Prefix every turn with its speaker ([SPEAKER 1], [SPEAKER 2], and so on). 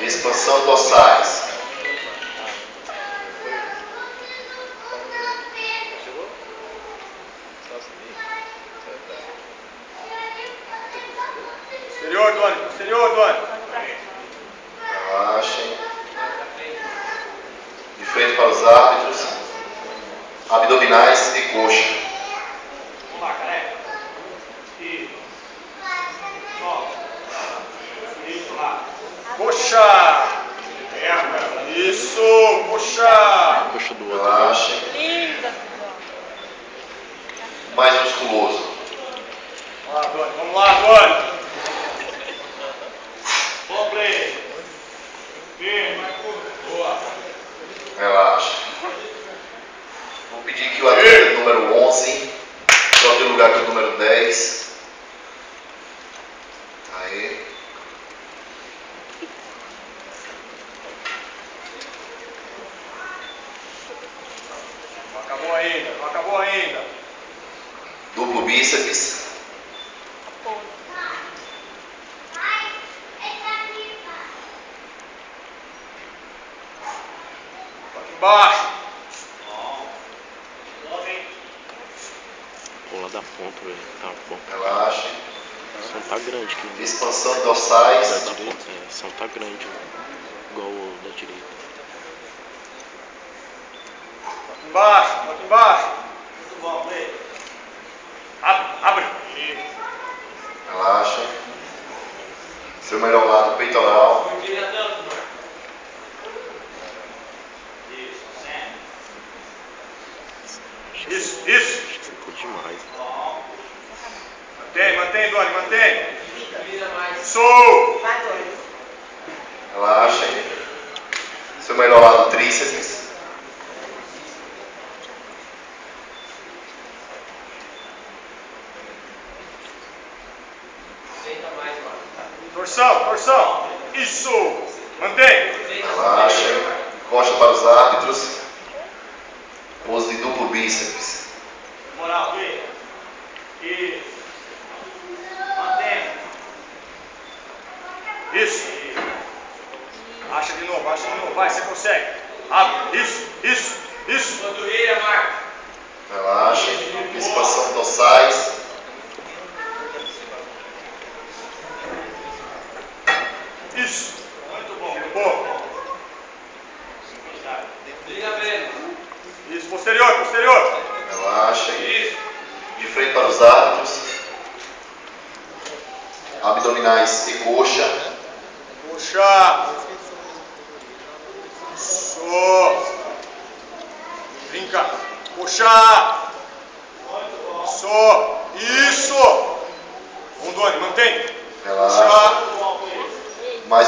[SPEAKER 1] Expansão dorsais.
[SPEAKER 2] Posterior, Doni. Posterior, Doni.
[SPEAKER 1] Relaxem. De frente para os árbitros. Abdominais e coxa.
[SPEAKER 2] Vamos lá, careca. E solta. Isso lá. Coxa. Perna. Isso. Coxa.
[SPEAKER 3] Coxa do outro.
[SPEAKER 1] Relaxem.
[SPEAKER 4] Linda.
[SPEAKER 1] Mais musculoso.
[SPEAKER 2] Vamos lá, Doni. Vamos lá, Doni. Bom play. Firme, mais curto. Boa.
[SPEAKER 1] Relaxa. Vou pedir que o atleta número 11 troque o lugar com o número 10. Aí.
[SPEAKER 2] Não acabou ainda. Não acabou ainda.
[SPEAKER 1] Duplo bíceps.
[SPEAKER 2] Aqui embaixo.
[SPEAKER 3] Vou lá da ponta, velho. Tá bom.
[SPEAKER 1] Relaxem.
[SPEAKER 3] O som tá grande aqui. Né?
[SPEAKER 1] Expansão
[SPEAKER 3] Da
[SPEAKER 1] dorsais.
[SPEAKER 3] direita, o som tá grande. Igual o da direita.
[SPEAKER 2] Aqui embaixo. Aqui embaixo. Muito bom, play. Abre.
[SPEAKER 1] Relaxa. Seu melhor lado peitoral.
[SPEAKER 2] Isso.
[SPEAKER 3] Acho que ficou demais.
[SPEAKER 2] Mantém, Doni, mantém. Sou.
[SPEAKER 1] Relaxem. Seu melhor lado tríceps.
[SPEAKER 2] Torção. Isso. Mantém.
[SPEAKER 1] Relaxem. Encosta para os árbitros. Pose de duplo bíceps.
[SPEAKER 2] Moral, play. Isso. Mantém. Isso. Acha de novo. Vai, você consegue. Abre. Isso. Panturrilha, Marco.
[SPEAKER 1] Relaxem. Expansão dorsais.
[SPEAKER 2] Isso. Muito bom. Boa. Liga bem. Isso. Posterior.
[SPEAKER 1] Relaxem.
[SPEAKER 2] Isso.
[SPEAKER 1] De frente para os árbitros. Abdominais e coxa.
[SPEAKER 2] Puxa. Só. Brinca. Puxa. Só. Isso. Doni, mantém.
[SPEAKER 1] Relaxa.
[SPEAKER 2] Puxa.
[SPEAKER 1] Mais